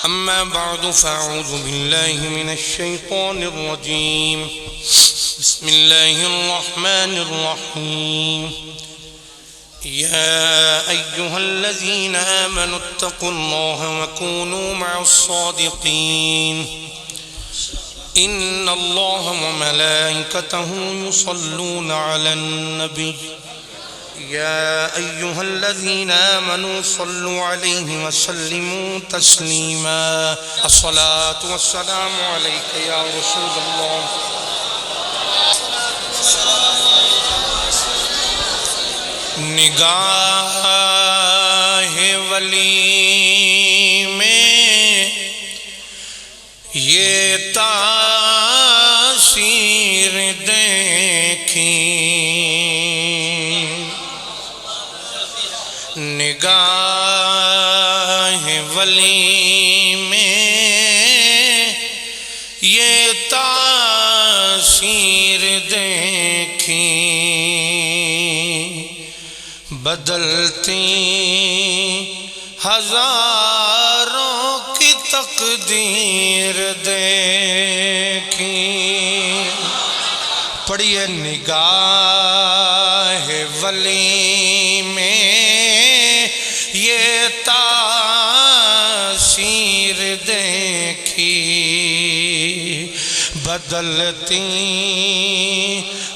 أما بعد فأعوذ بالله من الشيطان الرجيم. بسم الله الرحمن الرحيم. يا أيها الذين آمنوا اتقوا الله وكونوا مع الصادقين. إن الله وملائكته يصلون على النبي يا أيها الذين آمنوا صلوا عليه وسلموا تسليما. الصلاة والسلام عليك يا رسول الله. نگاہ ولی میں یہ تاثیر دیکھی، نگاہ ولی میں یہ تاثیر دیکھی، بدلتی ہزاروں کی تقدیر دیکھی. پڑھیے نگاہ ولی میں یہ تاثیر دیکھی، بدلتی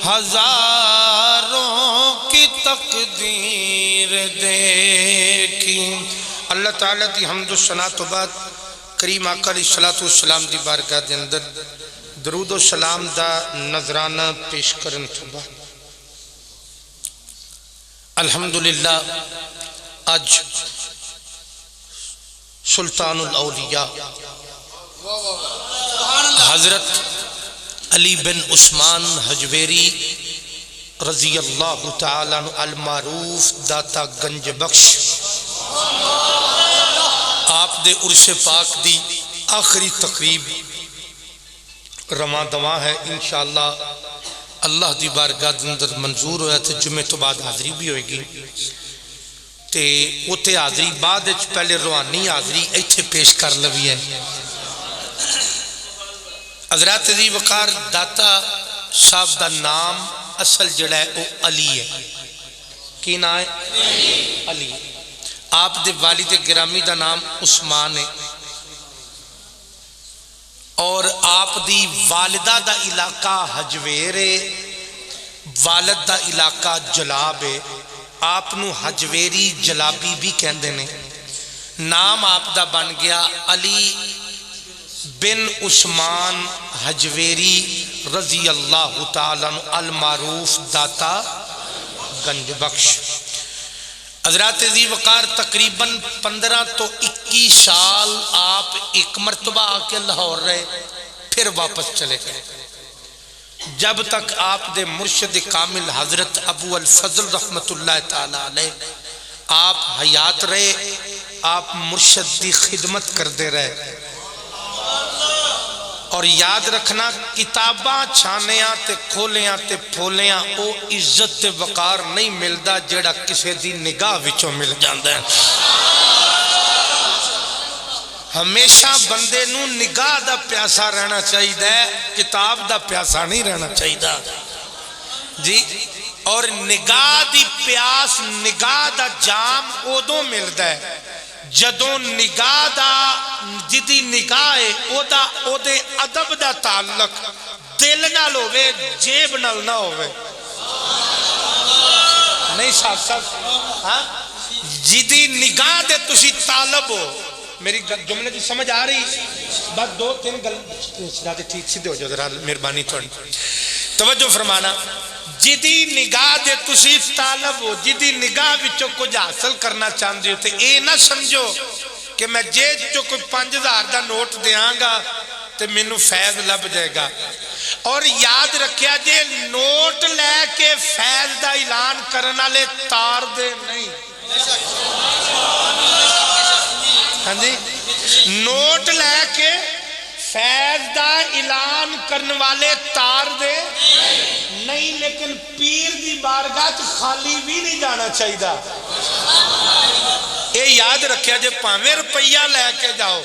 ہزاروں کی تقدیر دیکھی. اللہ تعالیٰ دی حمد و ثنا تو بعد کریم آقا علیہ السلام دی بارگاہ دے اندر درود و سلام دا نظرانہ پیش کرن تو بعد الحمدللہ آج سلطان الاولیاء حضرت علی بن عثمان حجویری رضی اللہ تعالیٰ عنہ المعروف داتا گنج بخش آپ دے عرس پاک دی آخری تقریب رواں دواں ہے. انشاءاللہ اللہ دی بارگاہ دے اندر منظور ہویا تھے جمعہ تو بعد حاضری بھی ہوئے گی تے اوتے حاضری بعد پہلے روحانی حاضری ایتھے پیش کر لوی ہے. حضرات عزیز وقار داتا صاحب دا نام اصل جڑا ہے وہ علی ہے. کی نام ہے؟ علی. آپ دے والد گرامی دا نام عثمان ہے اور آپ دی والدہ دا علاقہ حجویر ہے، والد دا علاقہ جلاب ہے. آپ نو حجویری جلابی بھی کہندے نے. نام آپ دا بن گیا علی بن عثمان حجویری رضی اللہ تعالیٰ عنہ المعروف داتا گنج بخش. حضرات عزیز وقار تقریباً 15 تو 21 سال آپ ایک مرتبہ آکے لاہور رہے، پھر واپس چلے گئے، جب تک آپ دے مرشد کامل حضرت ابو الفضل رحمت اللہ تعالیٰ علیہ آپ حیات رہے، آپ مرشد دی خدمت کر دے رہے. اور یاد رکھنا کتاباں چھانیاں تے کھولیاں تے پھولیاں او عزت تے وقار نہیں ملدا جیڑا کسے دی نگاہ وچوں مل جاندا ہے. ہمیشہ بندے نو نگاہ دا پیاسا رہنا چاہیے، کتاب دا پیاسا نہیں رہنا چاہیے جی. اور نگاہ دی پیاس نگاہ دا جام ادوں ملدا ہے جدوں نگاہ دا جدی نگاہ ہے او دے ادب دا تعلق دل نال ہوئے جیب نال نہ ہوئے. نہیں صاحب جدی نگاہ دے تسی طالب ہو. میری جملے دی سمجھ آ رہی؟ بس 2-3 گل ٹھیک سیدھے ہو جاؤ ذرا مہربانی تھوڑی توجہ فرمانا. جدی نگاہ دے تسی طالب ہو، جدی نگاہ وچوں کچھ حاصل کرنا چاہتے ہو تے اے نہ سمجھو کہ میں جیب چو کوئی 5000 دا نوٹ دیاں گا تے مینوں فیض لب جائے گا. اور یاد رکھیا جے نوٹ لے کے فیض دا اعلان کرن والے تار دے نہیں. ہاں جی نوٹ لے کے فیض دا اعلان کرن والے تار دے نہیں، لیکن پیر دی بارگاہ خالی بھی نہیں جانا چاہیے. اے یاد رکھیا جے پاویں روپیہ لے کے جاؤ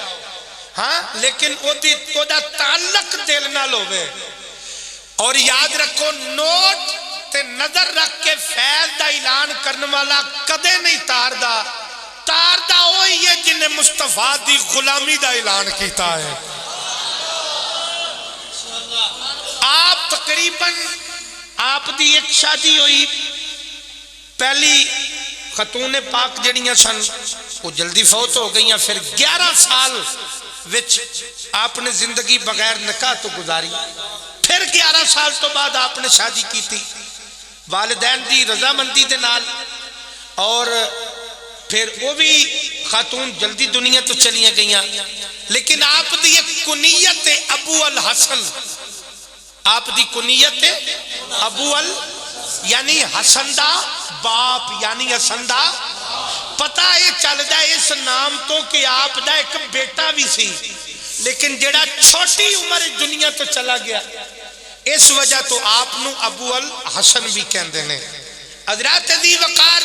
ہاں لیکن او دا تعلق دل نال ہوے. اور یاد رکھو نوٹ تے نظر رکھ کے فیض دا اعلان کرنے والا کدے نہیں تاردا وہی ہے جن نے مصطفیٰ دی غلامی دا اعلان کیتا ہے. آپ تقریباً آپ دی ایک شادی ہوئی, پہلی خاتون پاک جڑیاں سن وہ جلدی فوت ہو گئیاں, پھر 11 سال وچ آپ نے زندگی بغیر نکاح تو گزاری, پھر 11 سال تو بعد آپ نے شادی کی تھی والدین دی رضامندی دے نال, اور پھر وہ بھی خاتون جلدی دنیا تو چلیاں گئیاں. لیکن آپ دی ایک کنیت ابو الحسن, آپ دی کنیت ابو یعنی حسن دا باپ, یعنی حسن دا پتہ یہ چل دا اس نام تو کہ آپ دا ایک بیٹا بھی سی, لیکن جڑا چھوٹی عمر دنیا تو چلا گیا, اس وجہ تو آپ نو ابو الحسن بھی کہندے نے. حضرات عزیز وقار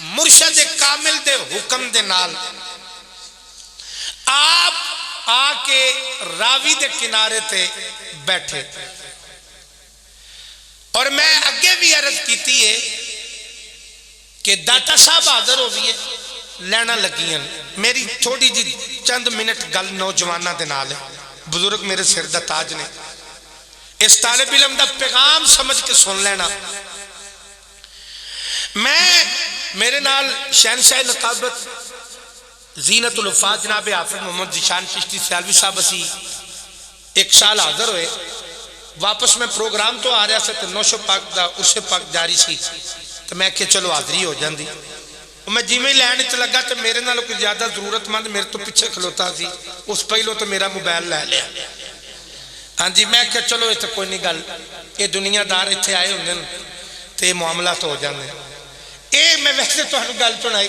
مرشد کامل دے حکم دے نال آپ آ کے راوی دے کنارے تے بیٹھے, اور میں اگے بھی عرض کیتی ہے کہ داتا صاحب حاضر ہو بھی لینا لگیاں. میری تھوڑی جی چند منٹ گل نوجوانہ دے نال ہے, بزرگ میرے سر دا تاج نے, اس طالب علم دا پیغام سمجھ کے سن لینا. میں میرے نال شہنشاہ نقابت زینت الوفات جناب حافظ محمد ذیشان چشتی سیالوی صاحب اسی ایک سال حاضر ہوئے, واپس میں پروگرام تو آ رہا سے نوشو پاک دا عرص پاک جاری سی, تو میں کہ چلو حاضری ہو جاندی. میں جی میں لین چ لگا تو میرے نال کوئی زیادہ ضرورت مند میرے تو پیچھے کھلوتا سی, اس پہلو تو میرا موبائل لے لیا. ہاں جی میں کہ چلو اتنے کوئی نہیں گل, یہ دنیا دار اتنے آئے ہوندے تو یہ معاملات ہو جاندے. اے میں ویسے تہانوں گل سنائی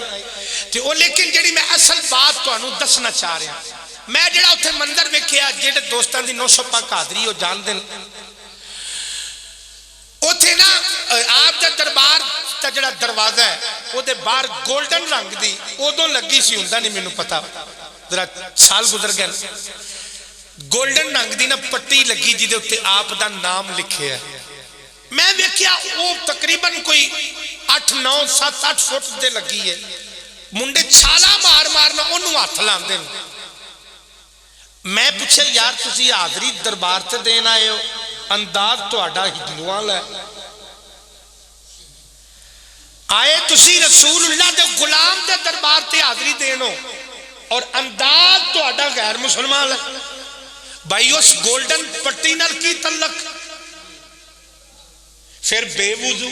تے او, لیکن جڑی میں اصل بات تہانوں دسنا چاہ رہا, میں جڑا اتنے منظر ویکھیا جڑے دوستاں دی 900 پاک حاضری ہو جان دین, اتنے نا آپ دا دربار دا جڑا دروازہ ہے وہ دے باہر گولڈن رنگ دی ادوں لگی سی, ہوندا نہیں مینوں پتا, ذرا سال گزر گئے, گولڈن رنگ دی نا پٹی لگی جی دے اتنے آپ دا نام لکھے ہے. میں ویکھیا وہ تقریباً کوئی 8 9 7 8 فٹ دے لگی ہے, منڈے چھالا مار مارنا انہوں ہاتھ لاندے. میں پوچھا یار تسی حاضری دربار تے دین آئے ہو, انداز تہاڈا ہندوؤں لے آئے, تسی رسول اللہ دے غلام دے دربار تے حاضری دینو, اور انداز تہاڈا غیر مسلمان ہے. بھائی اس گولڈن پٹی نال کی تعلق, پھر بے وضو,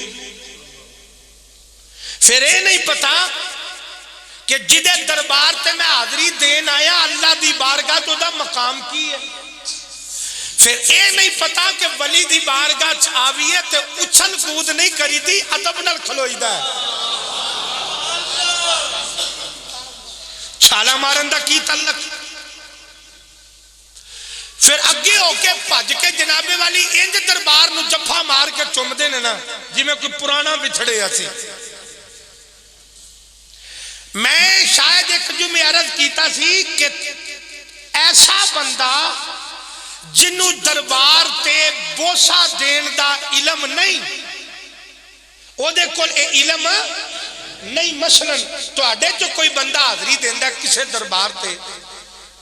پھر اے نہیں پتا کہ جدے دربار تے میں حاضری دین آیا اللہ دی بارگاہ تو دا مقام کی ہے. پھر اے نہیں پتا کہ ولی دی بارگاہ آوی ہے تے اچھل کود نہیں کری دی, ادب نال کھلوئی دا ہے. چھالا مارن دا کی تعلق, پھر اگے ہو کے بھج کے جنابے والی انج دربار نو جفا مار کے چم دے نا جی میں کوئی پرانا بچھڑے ایسی. میں شاید ایک جو میں عرض کیتا سی کہ ایسا بندہ جنوں دربار تے بوسا دین دا علم نہیں, او دے کول اے علم نہیں. مثلاً تو آڈے جو کوئی بندہ حاضری دین دا کسے دربار تے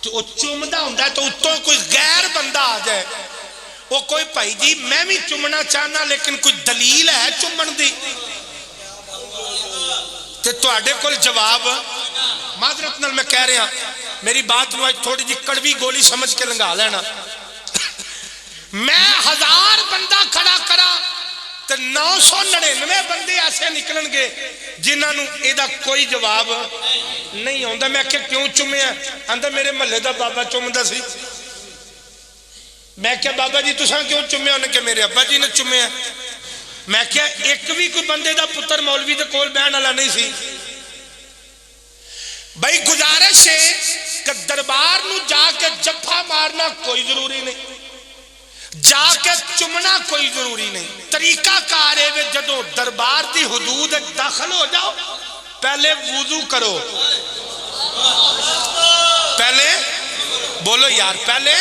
تو وہ چومدہ ہوندہ ہے تو اتوں کوئی غیر بندہ آ جائے, وہ کوئی بھائی جی میں بھی چومنا چاہنا لیکن کوئی دلیل ہے چومن دی, تو آڈے کول جواب معذرت نال میں کہہ رہا, میری بات نو تھوڑی جی کڑوی گولی سمجھ کے لنگا لینا. میں 1000 بندہ کھڑا کرا تو 999 بندے ایسے نکلن گے جنہاں نو ایدہ کوئی جواب نہیں ہوندہ. میں کہ کیوں چومے ہیں, اندر میرے محلے دا بابا چومدہ سی. میں کہ بابا جی تساں کیوں چومے ہیں, انہیں کہ میرے ابا جی نے چومے ہیں. میں کہ ایک بھی کوئی بندے دا پتر مولوی دے کول بیان اللہ نہیں سی. بھائی گزارش ہے کہ دربار نو جا کے جفا مارنا کوئی ضروری نہیں, جا کے چمنا کوئی ضروری نہیں. طریقہ کارے وے جدو دربار دی حدود داخل ہو جاؤ پہلے وضو کرو, پہلے بولو یار پہلے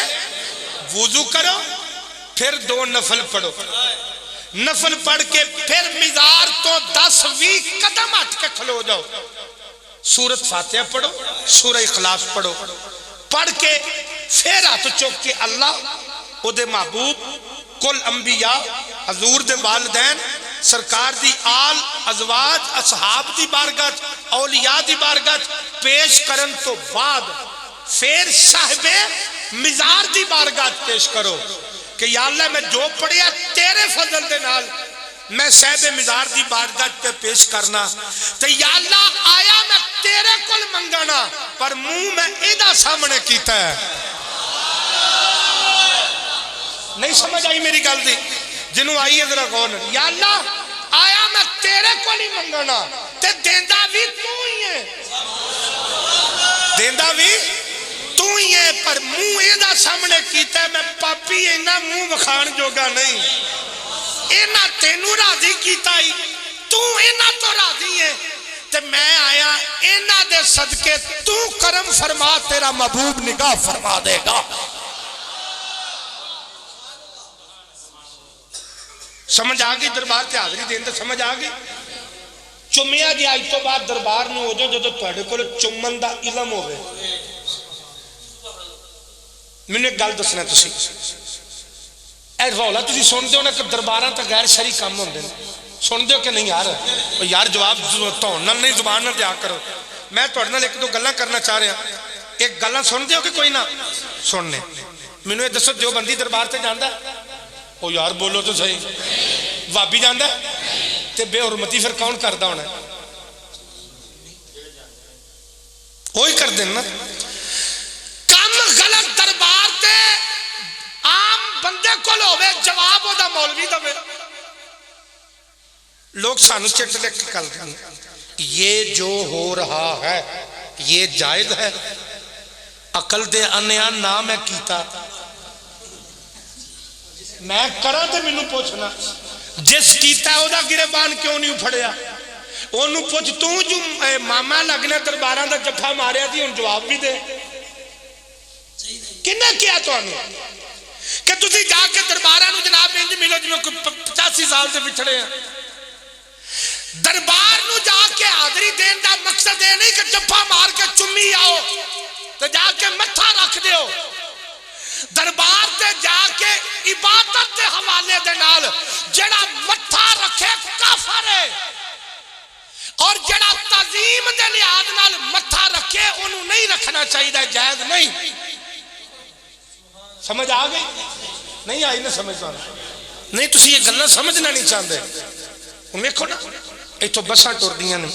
وضو کرو پھر 2 نفل پڑھو، نفل پڑھ کے پھر مزار تو 10-20 قدم ہٹ کے کھلو جاؤ، سورت فاتحہ پڑھو، سورہ اخلاص پڑھو، پڑھ کے پھر ہاتھ چوک کے اللہ او دے محبوب کل انبیاء حضور دے والدین سرکار دی آل ازواج اصحاب دی بارگاہ اولیاء دی بارگاہ پیش کرن تو بعد پھر صاحب مزار دی بارگاہ پیش کرو کہ یا اللہ میں جو پڑھیا تیرے فضل دے نال میں صاحب مزار دی بارگاہ پہ پیش کرنا تو یا اللہ آیا میں تیرے کل منگانا پر منہ میں ایدہ سامنے کیتا ہے۔ نہیں سمجھ آئی میری گل دی؟ جنہوں آئی ہے ذرا غور یا اللہ آیا میں تیرے کو نہیں منگانا تے دیندہ بھی تو ہی ہے، دیندہ بھی تو ہی ہے، پر منہ ایدہ سامنے کیتا ہے میں پاپی اینا منہ بخان جوگا نہیں، اینا تینو راضی کیتا ہی تو اینا تو راضی ہے تے میں آیا اینا دے صدقے تو کرم فرما تیرا محبوب نگاہ فرما دے گا۔ سمجھ آگئی دربار تے حاضری دین تے سمجھ آگئی؟ چمیا جی آج تو بعد دربار نو ہو جو جو تواڈے کول چمن دا علم ہوے، میں ایک گل دسنا تسی اے رولا تسی سنتے ہو نا کہ درباراں تے غیر شرعی کام ہوندے نے، سنتے ہو کہ نہیں یار؟ یار جواب تو نہیں زبان نہ دیا کرو، میں تواڈے نال ایک دو گلاں کرنا چاہ رہا، ایک گلاں سنتے ہو کہ کوئی نہ سننے؟ مینوں یہ دسو جو بندی دربار تے جاندا ہے او یار بولو تو صحیح، وابی جاندا ہے تے بے حرمتی پھر کون کردا ہونا ہے؟ وہی کر دینا کم غلط دربار تے عام بندے کول ہوے جواب ہودا مولوی دے، لوگ سانو چٹ لکھ کے کل دیں یہ جو ہو رہا ہے یہ جائز ہے، عقل دے انیا نہ میں کیتا میں کرا تے مینوں پوچھنا جس کیتا ہے اودا گریبان کیوں نہیں پھڑیا؟ اونوں پوچھ تو جو ماما لگنے درباراں دا جفا ماریا تھی ہن جواب بھی دے کنے کیا تانوں کہ تسی جا کے درباراں نو جناب انج ملو جویں کوئی 85 سال سے پچھڑے ہیں؟ دربار نو جا کے حاضری دین دا مقصد یہ نہیں کہ جفا مار کے چمی آؤ تو جا کے متھا رکھ دیو، دربار تے جا کے عبادت دے حوالے دے نال جڑا متھا رکھے کافر ہے اور جڑا تعظیم دے لحاظ نال متھا رکھے انہوں نہیں رکھنا چاہیے، جائز نہیں۔ سمجھ آ گئی؟ نہیں آئی نہ سمجھ آ نہیں تسی یہ گلاں سمجھنا نہیں چاہتے ہن ویکھو نا ایتھوں بساں ٹر دیاں نے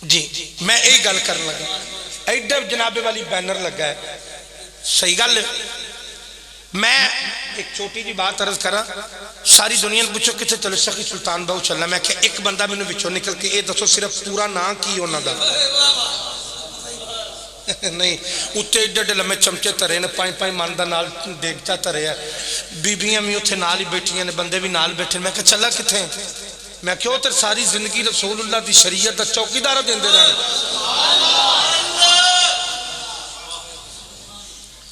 جی میں یہی گل کرن لگا ایڈا جناب والی بینر لگا ہے صحیح گل ہے۔ میں ایک چھوٹی جی بات عرض کرا ساری دنیا نے پوچھو کتنے چلو سخی سلطان بہو چلنا میں کہ ایک بندہ میں نے بچوں نکل کے یہ دسو صرف پورا نام کی ہونا دا نہیں اتنے ایڈے ایڈے لمے چمچے ترے نے 5-5 من دا نال دیگچا ترے ہے بیبیاں بھی اتنے نال ہی بیٹھیاں نے بندے بھی نال بیٹھے میں کہ چلا کتنے میں کیوں تر ساری زندگی رسول اللہ دی شریعت دا چوکیدار دین دے رہے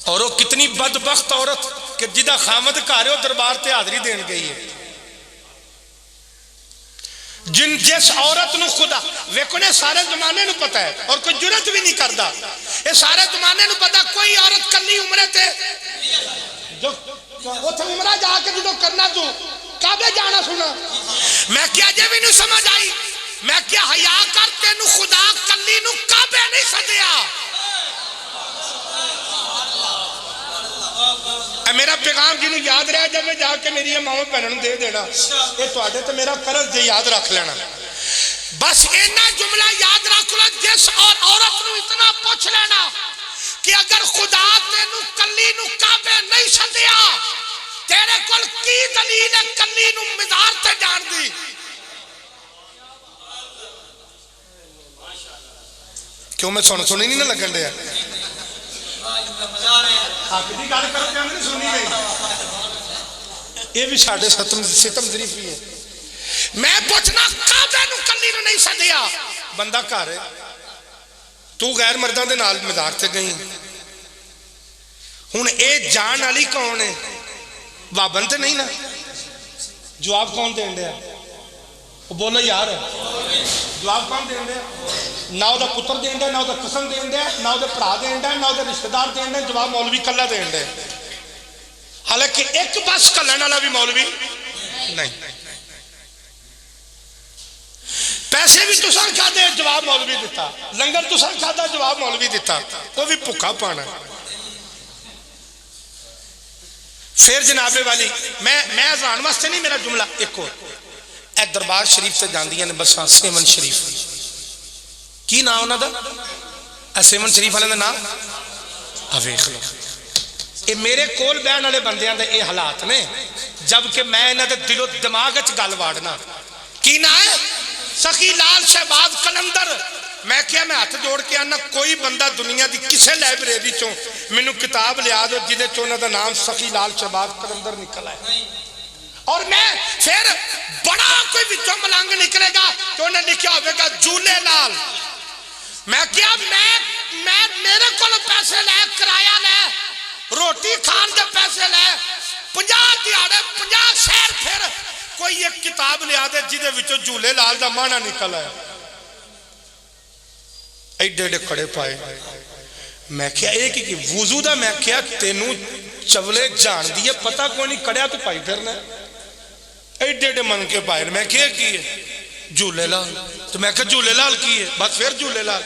اور وہ کتنی بدبخت عورت کہ جدہ خامد کارے ہو دربار تے حاضری دین گئی ہے جن جس عورت نو خدا ویکھنے سارے زمانے نو پتا ہے اور کوئی جرت بھی نہیں کردا یہ سارے زمانے نو پتا کوئی عورت کلی عمرے تے جو اتھے عمرہ جا کے جدو کرنا تو کعبے جانا سنا میں کیا جے بھی نو سمجھ آئی میں کیا حیا کرتے نو خدا کلی نو کعبے نہیں سدیا میرا پیغام جنہوں یاد رہے جب میں جا کے میری ماما بہنوں دے دینا یہ تواڈے تے میرا قرض جے یاد رکھ لینا بس اینا جملہ یاد رکھ لو جس اور عورت نو اتنا پوچھ لینا کہ اگر خدا تینو کلی نو کعبے نہیں سدیا تیرے کول کی دلیل ہے کلی نو مزار تے جان دی کیوں میں سنی نہیں نہ لگن دیا یہ بھی ساڑھے ستم ظریفی ہے میں پوچھنا کعبے نو کلی نو نہیں سدیا بندہ گھر ہے تو غیر مردوں دے نال مزار تے گئی ہوں یہ جان والی کون ہے؟ بابن تو نہیں نا؟ جواب کون دین دیا؟ بولو یار، جواب کون دین دیا؟ نہ وہ پتر دین دیا، نہ وہ قسم دین دیا، نہ وہ بھرا دین دیا، نہ وہ رشتہ دار دین دیا، جواب مولوی کلا دین دیا۔ حالانکہ ایک بس کلن والا بھی مولوی نہیں۔ پیسے بھی تساں کھادے، جواب مولوی دیتا، لنگر تساں کھادا، جواب مولوی دیتا، وہ بھی بھکا پانا۔ پھر جناب والی میں اذان واسطے نہیں، میرا جملہ ایک اور، اے دربار شریف سے جاندیاں نے بساں سیون شریف، کی نام انہاں دا؟ اے سیون شریف والے دا نام ویکھ لو۔ یہ میرے کول بیان والے بندیاں دے اے حالات نے، جبکہ میں انہاں دے دل و دماغ وچ گل واڑنا۔ کی نام ہے؟ سخی لال شہباز قلندر۔ میں کیا میں ہاتھ جوڑ کے آنا، کوئی بندہ دنیا دی کسے لائبریری چوں مینوں کتاب لیا دو جدے چوں انہاں دا نام سخی لال شہباز قلندر نکل آئے، اور میں پھر بڑا کوئی وچوں ملنگ نکلے گا تو انہیں لکھیا ہوئے گا جولے لال۔ میں کیا میں میرے کو پیسے لے، کرایہ لے، روٹی کھان دے پیسے لے، 50 دیہڑے 50 شہر پھر کوئی ایک کتاب لیا دے جدے وچوں جولے لال دا معنی نکل آیا، ایڈے ایڈے کھڑے پائے۔ میں کیا ایک ہی وضو دا، میں کیا تینوں چولے جان دیئے پتہ کوئی نہیں، کڑیا تو پائی پھرنا ایڈے ایڈے من کے پائے۔ میں کیا کی ہے؟ جولے لال۔ تو میں کہا جولے لال کی ہے، بس پھر جولے لال۔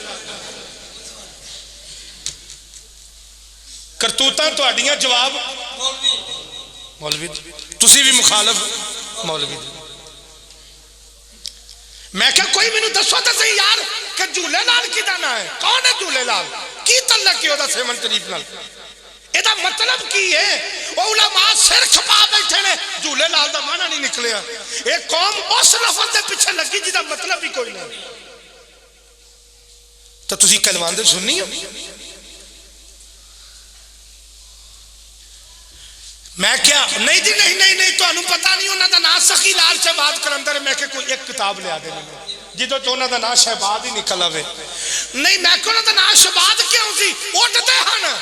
کرتوتاں تو اڈیاں جواب مولوی، تسی بھی مخالف مولوی۔ میں کہا کوئی میں نے دسوا تا صحیح یار کہ جولے لال کی دانا ہے، کون ہے جولے لال؟ کی تعلق کی ہوتا سیمن شریف نال؟ ایدہ مطلب کی ہے؟ وہ علماء سر کھپا بیٹھے نے، جولے لال دا معنی نہیں نکلیا۔ ایک قوم اس لفظ دے پیچھے لگی جیدہ مطلب بھی کوئی نہیں۔ تو تسی کلمان دے سننی ہو؟ میں کیا نہیں جی نہیں تو انہوں پتہ نہیں انہوں دا نا سخی لال شہباز قلندر ہے۔ میں کہ کوئی ایک کتاب لیا دے میں جدو تو انہوں دا نا شہباز ہی نکل آوے۔ نہیں میں کہ انہوں دا نا شہباز کیوں سی اٹھتے ہاں؟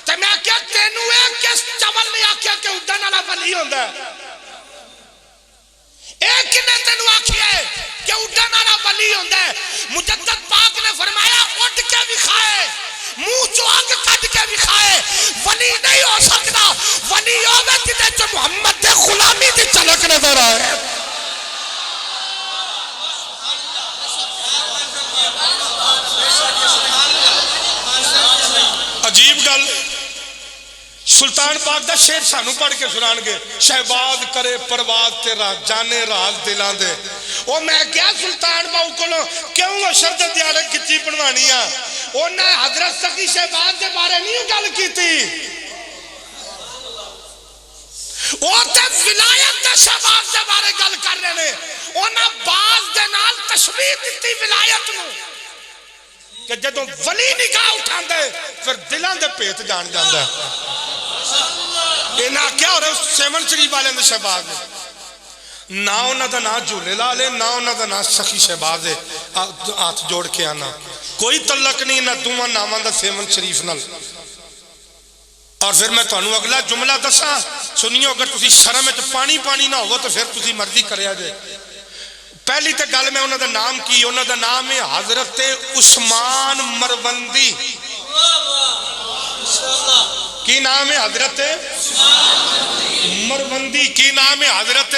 تو میں کیا تینوں ایک کس چمل نے آکیا کہ اڈن والا ولی ہوندا ہے؟ ایک نے تینوں آکھیا ہے کہ اڈن والا ولی ہوندا ہے؟ مجدد پاک نے فرمایا اٹھ کے بھی کھائے، منہ جو آگ کٹ کے بھی کھائے، ولی نہیں ہو سکتا۔ ولی ہوگا جدے جو محمد دے غلامی دی چلک نظر آئے۔ عجیب گل، سلطان پاک دا شعر سانو پڑھ کے سنان گے، شہباز کرے پرواز تیرا جانے راز دلاں دے۔ وہ میں کیا سلطان باؤ کلو کیوں اشرد دیالے کچی پڑھوانیاں؟ انہیں حضرت سخی شہباز دے بارے نہیں گل کی تھی، وہ تے ولایت دے شہباز دے بارے گل کر رہے ہیں۔ انہیں باز دے نال تشبیح دیتی ولایت نو کہ جدوں ولی نگاہ اٹھان دے پھر دلان دے پیت جان جاندہ ہے۔ یہ نہ کیا ہو رہا ہے سیمن شریف والے دے شہباز ہے، نہ انہوں دا نا جولے لال ہے، نہ انہوں دا نا سخی شہباز ہے۔ ہاتھ جوڑ کے آنا کوئی تعلق نہیں نہ دوواں ناماں دا سیمن شریف نال۔ اور پھر میں تانوں اگلا جملہ دساں سنیو، اگر تسی شرم وچ پانی نہ ہو تو پھر تسی مرضی کریا جائے۔ پہلی تے گل میں انہوں دا نام کی، انہوں دا نام ہے حضرت عثمان مروندی۔ کی نام ہے حضرت مروندی، کی نام ہے حضرت۔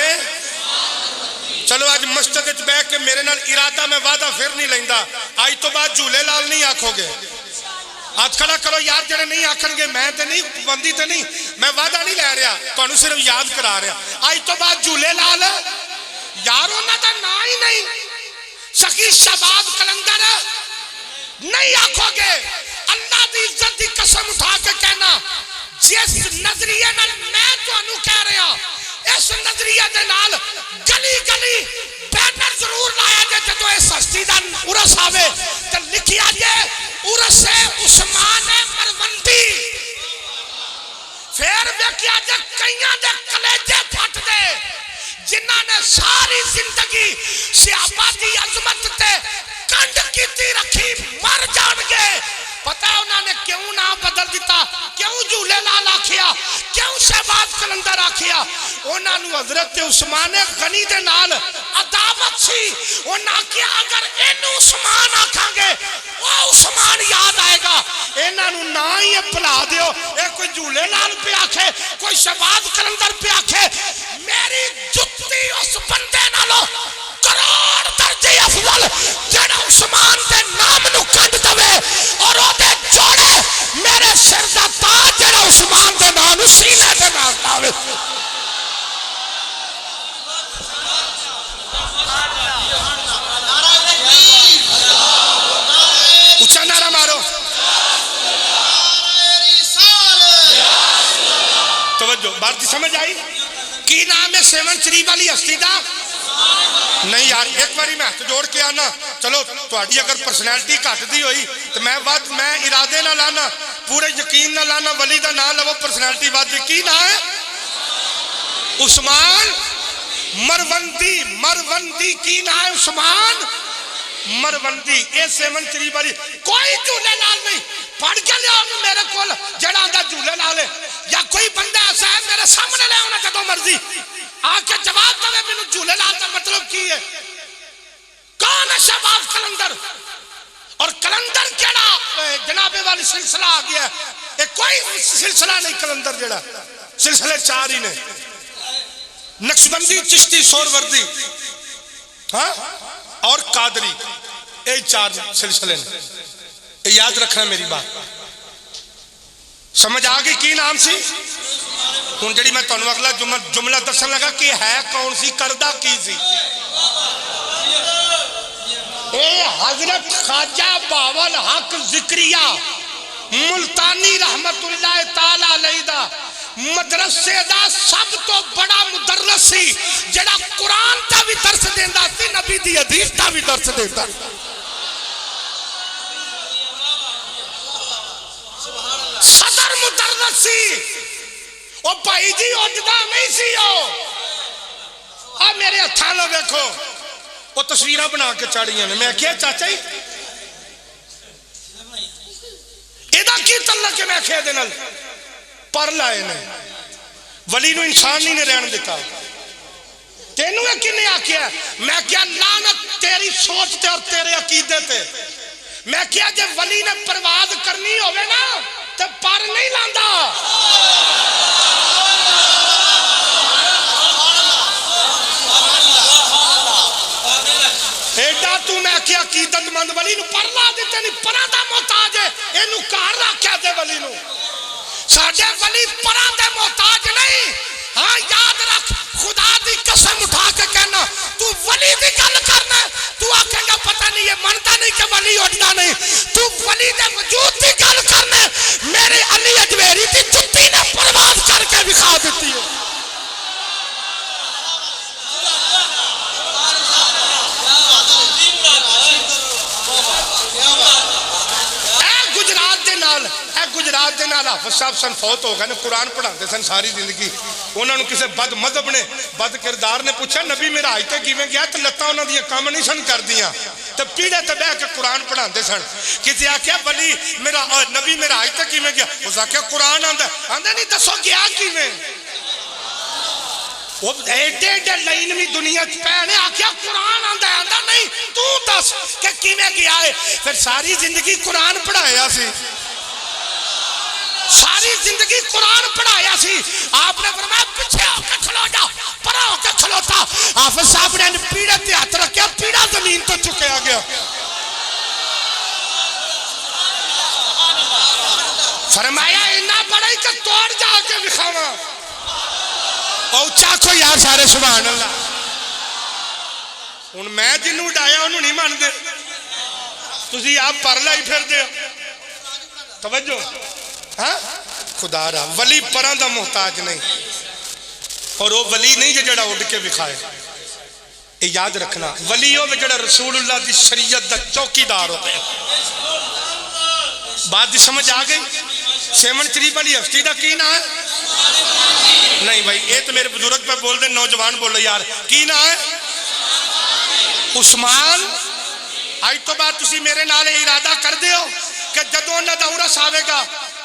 چلو آج مسجد وچ بیٹھ کے میرے نال ارادہ میں وعدہ پھر نہیں لیندا، آج تو بعد جھولے لال نہیں آکھو گے۔ ہاتھ کھڑا کرو یار جڑے نہیں آکھن گے، میں تے نہیں پابندی تے نہیں، میں وعدہ نہیں لے رہا، تانوں صرف یاد کرا رہا۔ آج تو بعد جھولے لال یار انہاں دا نا ہی نہیں، سخی شہباز قلندر نہیں آکھو گے۔ اللہ دی عزت دی قسم اٹھا کے کہنا، جس نظریے نال میں تانوں کہہ رہا، اس نظریے دے نال گلی گلی بینر ضرور لایا جائے جدو اس ہستی دا عرس آوے تو لکھیا جائے عرس عثمان مروندی۔ پھر ویکھیا جائے کئیاں دے کلیجے پھٹ دے جنہاں نے ساری زندگی صحابہ دی عظمت تے کنڈ کیتی رکھی مر جان گے۔ پتہ ہے انہوں نے کیوں نام بدل دیتا، کیوں جھولے شہباز کلندر آکھیا انہاں نو حضرت عثمان غنی دے نال عداوت سی انہاں کیا اگر اینو عثمان آکھاں گے او عثمان یاد آئے گا انہاں نو نہ ہی بھلا دیو اے کوئی جھولے لال پہ آکھے کوئی شہباز کلندر پہ آکھے میری جتی اس بندے نالو کروڑ درجے افضل جڑا عثمان دے نام نو کنڈ دوے اور او دے جوڑے میرے سر دا تاج جڑا عثمان دے نام نو سینے دے نام لاوے اچھا نعرہ مارو توجہ بات کی سمجھ آئی کی نام ہے سیون شریف والی ہستی دا نہیں یار ایک باری میں ہاتھ جوڑ کے آنا چلو تہاڈی اگر پرسنالٹی گھٹ دی ہوئی تو میں ارادے نہ لانا پورے یقین نہ لانا ولی دا نام لو پرسنالٹی ود کی نام ہے عثمان مروندی کی نام ہے عثمان مروندی اے سیون شریف والی کوئی جھولے لال نہیں پڑھ کے لیا میرے کول جڑا آندا جھولے لال ہے یا کوئی بندہ ایسا ہے میرے سامنے لے آنا جدو مرضی آ کے جواب دے مینوں جھولے لال کا مطلب کی ہے کون ہے شہباز کلندر اور کلندر کیڑا جناب والی سلسلہ آ گیا ہے کوئی سلسلہ نہیں کلندر جڑا سلسلے چار ہی نے نقشبندی چشتی سوروردی ہاں اور قادری یہ چار سلسلے نے یہ یاد رکھنا میری بات سمجھ آگئی کی نام سی ہن جڑی میں تانوں اگلا جملہ دسن لگا کہ ہے کون سی کردہ کی سی اے حضرت خواجہ باول حق ذکریہ ملتانی رحمت اللہ تعالی علیہ دا مدرسے دا سب تو بڑا مدرس سی جڑا قرآن تا بھی درس دیندا سی نبی دی حدیث تا بھی درس دیندا صدر مدرس سی او بھائی جی اٹھدا نہیں سی میرے ہتھاں لو دیکھو وہ تصویریں بنا کے چاڑیاں نے میں کیا چاچا ہی ایدہ کی تعلق ہے میں کیا دینل پر لائے نے ولی نو انسان نہیں نے رہن دیتا تینوں ہے کنے آکیا میں کیا لعنت تیری سوچ تے اور تیرے عقیدے تے میں کیا جب ولی نے پرواز کرنی ہوئے نا تو پر نہیں لاندا ایڈا تو میں کیا عقیدت مند ولی نو پر لا دیتے نہیں پرا دا محتاج ہے اینو کار رکھیا دے ولی نو ساڑھے ولی پرا دے محتاج نہیں ہاں یاد رکھ خدا دی قسم اٹھا کے کہنا تو ولی دی گل کرنا تو آکھیں گا پتہ نہیں یہ منتا نہیں کہ ولی اٹھنا نہیں تو ولی دے وجود دی گل کرنا میرے علی اجویری دی جتی نے پرواز کر کے دکھا دیتی ہے گجرات دے نال حافظ صاحب سن فوت ہو گئے نے قرآن پڑھاتے سن ساری زندگی انہوں نے کسی بد مذہب نے بد کردار نے پوچھا نبی میرا آج تک کیویں گیا تو لتاں انہوں نے کام نہیں سن کر دیاں تو پیڑے تے بیٹھ کے قرآن پڑھاتے سن کسی آکھیا ولی میرا نبی میرا آج تک کیویں گیا اس آکھیا قرآن آندا نہیں دسو گیا کیویں وہ ایڈے ایڈے لائنوی دنیا پہنے آکھیا قرآن آندا نہیں تو دس کہ کیویں گیا ہے پھر ساری زندگی قرآن پڑھایا سی ساری زندگی قرآن پڑھایا سی آپ نے فرمایا پیچھے ہو کے کھلو جا پرا ہو کے کھلوتا حافظ صاحب نے پیڑے تے ہاتھ رکھیا پیڑا زمین تو چکیا گیا فرمایا اتنا بڑا ہی کہ توڑ جا کے دکھاواں او چاکو یار سارے سبحان اللہ ہن میں جنوں ڈایا انہوں نہیں مان دے تسی آپ پر لائی پھر دے توجہ ہاں خدا را ولی پران دا محتاج نہیں اور وہ ولی نہیں جڑا اڑ کے بکھائے یہ یاد رکھنا ولی ہو جڑا رسول اللہ دی شریعت دا چوکی دار ہوتے ہیں بات دی سمجھ آ گئی سیون شریف والی ہفتی دا کی نہ ہے نہیں بھائی یہ تو میرے بزرگ پہ بول دے نوجوان بولو یار کی نہ ہے عثمان آج تو بات تسی میرے نالے ارادہ کر دے ہو کہ جدو نہ دورس آوے گا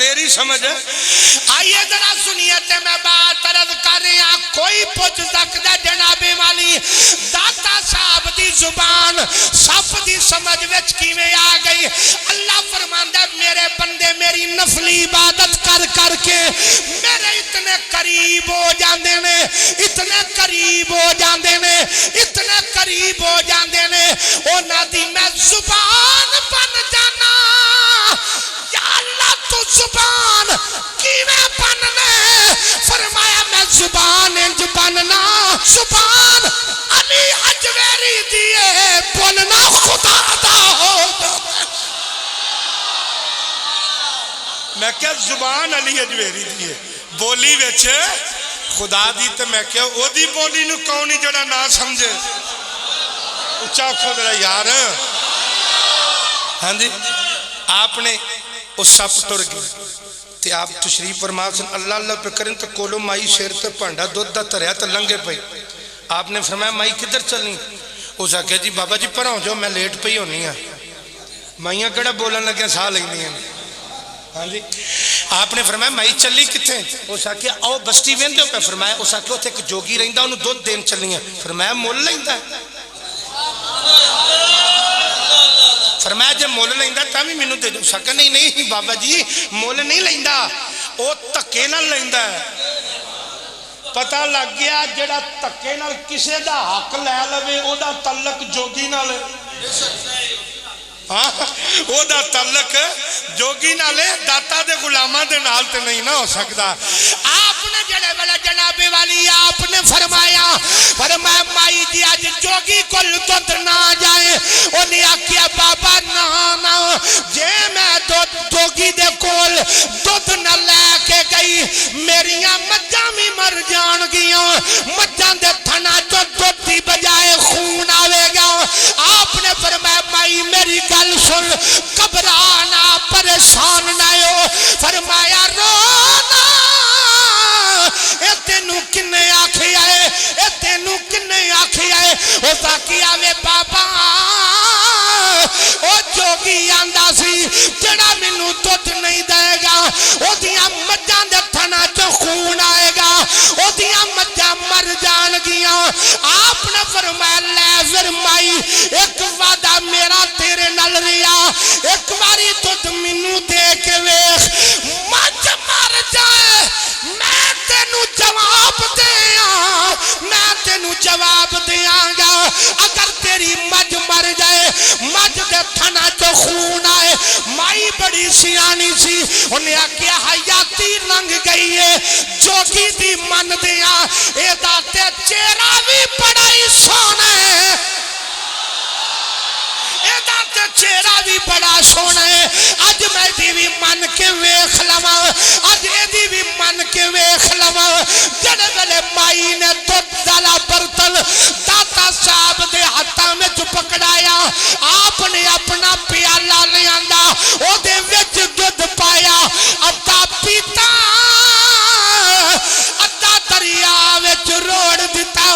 تیری سمجھ ہے۔ آئیے ذرا سنیے تے میں بات عرض کر رہا ہوں، کوئی پوچھ سکتا جناب والی داتا صاحب دی زبان صف دی سمجھ وچ کیویں آ گئی؟ اللہ فرماندا میرے بندے میری نفلی عبادت کر کر کے میرے اتنے قریب ہو جاندے نے، اتنے قریب ہو جاندے نے، اتنے قریب ہو جاندے نے، انہاں دی میں زبان بن جانا۔ یا اللہ تو زبان کیویں بننے؟ فرمایا میں زبان انج بننا، زبان علی حجویری دیئے بولنا خدا دا ہو جاتا۔ میں کیا زبان علی حجویری دیئے بولی ویچ خدا دی، تے میں کیا او دی بولی نو کونی جڑا نہ سمجھے؟ اچھا کھو میرا یار۔ ہاں جی آپ نے اس سپ ٹر گئے تے آپ تشریف فرما سن اللہ اللہ پہ کریں تو کولو مائی شیر تے پانڈا دودھ دا تریا تے لنگے پئی۔ آپ نے فرمایا مائی کدھر چلنی؟ اس آگیا جی بابا جی پڑھاؤ جو میں لیٹ پئی ہونی ہے، مائیاں کڑا بولن لگیا ساہ لگنی ہیں۔ ہاں جی آپ نے فرمایا مائی چلی کتھے؟ اس آگیا آؤ بستی ویندے ہو پہ۔ فرمایا اس آگیا ہوتے ایک جوگی رہندہ انہوں دودھ دین چلنی ہے۔ فرمایا مول لیندہ ہے؟ فرمایا جب مول لیندہ تامی مینوں دے دو۔ سکا نہیں نہیں بابا جی مول نہیں لیندہ، او تکے نہ لیندہ ہے۔ پتہ لگ گیا جڑا تکے نہ کسے دا حق لے لوے او دا تعلق جوگی نہ لے، او دا تعلق جوگی نہ لے، داتا دے غلامہ دے نال تے نہیں نہ ہو سکتا۔ آپ نے جڑے والا جناب والی آپ نے فرمایا مائی جی آج جوگی کل دودھ نہ جائے، انہیں آکیا بابا نا جے میں جوگی دے کول دودھ نہ لے کے گئی میریاں مجھاں بھی مر جان گیاں، مجھاں دے تھنا جو دودھ دی بجائے خون آوے گا۔ آپ نے فرمایا مائی میری گل سن، گھبرانا پریشان نہ ہو۔ فرمایا رونا اے تینو کنے آکھے آئے، اے تینو کنے آکھے آئے؟ او تاکی آوے بابا او جوگی آندہ سی جڑا منو دودھ نہیں دے گا او دیاں مجھاں دے تھنا چو خون آئے گا، او دیاں مجھاں مر جان گیاں۔ آپ نے فرمایا لے پھر مائی ایک وعدہ میرا تیرے نال ریا، ایک باری دودھ منو دے کے ویخ، مجھ مر جائے میں تینو جواب دیاں، میں تینو جواب دیاں گا۔ اگر تیری مجھ مر جائے، مجھ دے تھنا جو خون آئے۔ مائی بڑی سیانی سی، انہیں آکیا حیاتی لنگ گئی ہے، جوگی دی من دیاں اے داتے چیرہ بھی بڑائی سونے، تے چہرہ بھی بڑا سونا ہے۔ آج میں دی بھی من کے ویخ لما، آج دی بھی من کے ویخ لما۔ جڑے ویلے مائی نے دودھ دالا برتن داتا صاحب دے ہاتھاں میں جو پکڑایا، آپ نے اپنا پیالہ لے آندا، او دے وچ دودھ پایا، ادا پیتا ادا دریا وچ روڑ دیتا۔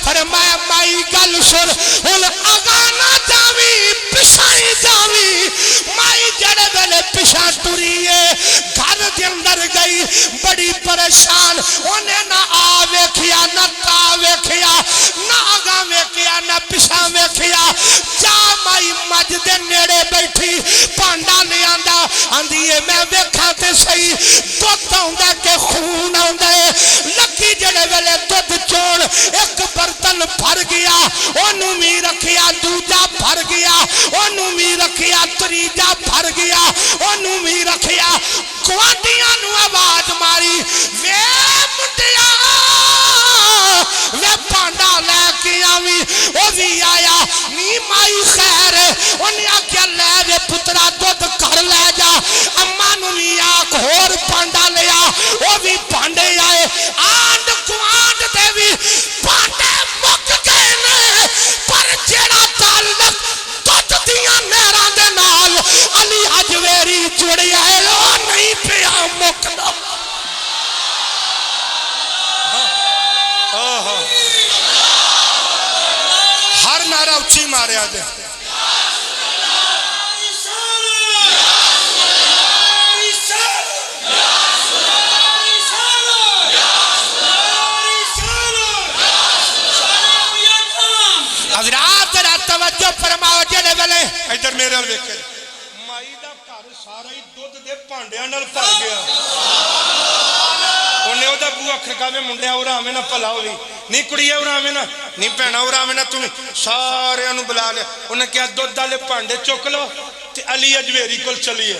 فرمایا مائی گل سن، ہن اگانا جاوی پشائی جاوی۔ مائی جڑے ویلے پشا ٹریے گھر دے اندر گئی بڑی پریشان، انہیں نہ آ ویکھیا نہ تا ویکھیا، نہ آگا ویکھیا نہ پشا ویکھیا۔ جا مائی مجھ دے نیڑے بیٹھی پانڈا لے آندا، آندیے میں ویکھا تے صحیح دودھ آندا کہ خون آندا ہے۔ لکی جڑے ویلے دودھ چون ایک برتن بھر گیا، انہوں می رکھیا دوجا بھر گیا، انہوں می رکھیا تریجا بھر گیا، انہوں می رکھیا گوانڈیاں نو آواز ماری، وے مٹیا وے پانڈا لے کے آوی۔ او بھی آیا نی مائی خیر ہے، انہیں آکیا لے وے پترا دودھ کر لے جا، اماں نو بھی آکھ ہور پانڈا لیا، او بھی پانڈے آئے۔ آنڈ کوانڈ دے بھی پانڈے مک گئے نے، پر جیڑا تعلق دودھ دیاں نیران دے نال علی حجویری جڑی ہے او نہیں پیا مکنا۔ ہر نعرہ اچھی مارے آدھے۔ ਮੇਰੇ ਵੱਲ ਵੇਖੇ ਮਾਈ ਦਾ ਘਰ ਸਾਰਾ ਹੀ ਦੁੱਧ ਦੇ ਭਾਂਡਿਆਂ ਨਾਲ ਭਰ ਗਿਆ ਉਹਨੇ ਉਹਦਾ ਬੂਹਾ ਖੜਕਾਵੇ ਮੁੰਡਿਆ ਉਰਾ ਆਵੇਂ ਨਾ ਭਲਾ ਹੋਵੇ ਨਹੀਂ ਕੁੜੀਆ ਉਰਾ ਆਵੇਂ ਨਾ ਨਹੀਂ ਭੈਣਾ ਉਰਾ ਆਵੇਂ ਨਾ ਤੂੰ ਸਾਰਿਆਂ ਨੂੰ ਬੁਲਾ ਲਿਆ ਉਹਨੇ ਕਿਹਾ ਦੁੱਧ ਵਾਲੇ ਭਾਂਡੇ ਚੁੱਕ ਲਓ ਤੇ ਅਲੀ ਅਜਵੇਰੀ ਕੋਲ ਚਲੀਏ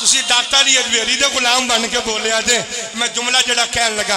ਤੁਸੀਂ ਦਾਤਾ ਅਲੀ ਅਜਵੇਰੀ ਦੇ ਗੁਲਾਮ ਬਣ ਕੇ ਬੋਲਿਆ ਜੇ ਮੈਂ ਜੁਮਲਾ ਜਿਹੜਾ ਕਹਿਣ ਲੱਗਾ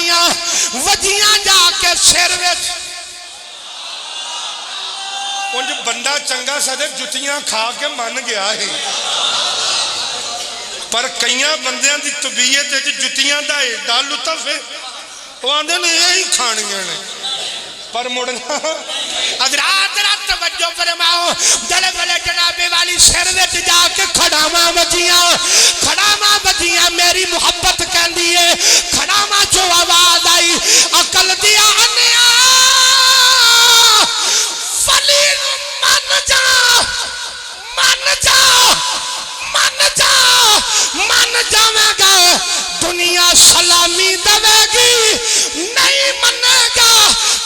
گئیاں وجیاں جا کے سر وچ انج بندہ چنگا سدے جتیاں کھا کے من گیا ہے پر کئیاں بندیاں دی طبیعت جتیاں دا ایڈا لطف ہے وہ آندے نے یہی کھانیاں نے پر مڑنا حضرات رات توجہ فرماؤ دلے بلے جناب والی سر وچ جا کے کھڑاواں وجیاں میری محبت کہندی ہے کھڑاواں جو آواز آئی عقل دیا انیا ولی من جاویں گا دنیا سلامی دے گی نہیں منے گا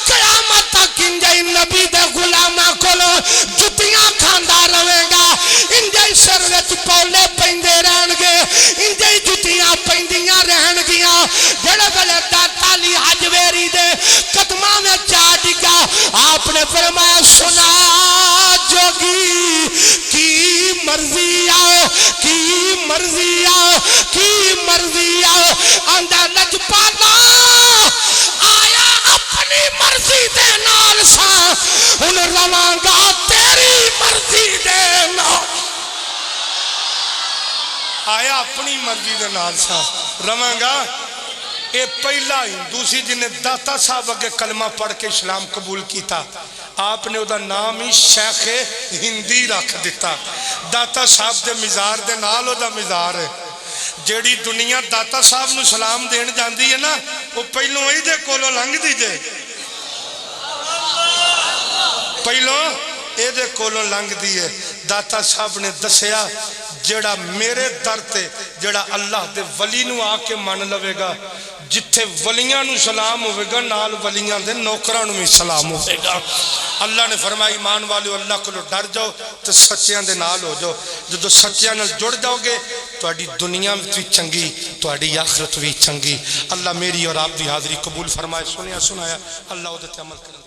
قیامت تک انجائی نبی دے غلامہ کولو جتیاں کھاندا رہے گا انجائی سر وچ پولے پیندے رہن گے انجائی جتیاں پیندیاں رہن گیاں جڑے بلے داتا لی حجویری دے قدمہ میں چا ڈگا آپ نے فرمایا سنا جوگی کی مرضی آؤ کی مرضی آؤ کی مرضی آؤ اندر لج پالا آیا اپنی مرضی دے نال سا ان روانگا تیری مرضی دے نال آیا اپنی مرضی دے نال سا روانگا اے پہلا ہندو سی جنہیں داتا صاحب اگے کلمہ پڑھ کے اسلام قبول کیتا آپ نے دا نام ہی شیخ ہندی رکھ دیتا داتا صاحب دے مزار دے نال دا مزار ہے جیڑی دنیا داتا صاحب نو سلام دین جاندی ہے نا وہ پہلوں ہی دے کولوں لنگ دی جے پہلوں اے دے کولوں لنگ دی ہے داتا صاحب نے دسیا جیڑا میرے در تے جیڑا اللہ دے ولی نو آ کے من لوے گا جتھے ولیاں نو سلام ہوئے گا نال ولیاں دے نوکران میں سلام ہوئے گا اللہ نے فرمایا ایمان والو اللہ کو ڈر جاؤ تو سچیاں دے نال ہو جاؤ جدو سچیاں نال جڑ جاؤ گے تہاڈی دنیا بھی چنگی تہاڈی آخرت بھی چنگی اللہ میری اور آپ دی حاضری قبول فرمائے سنیا سنایا اللہ ادھر عمل کرے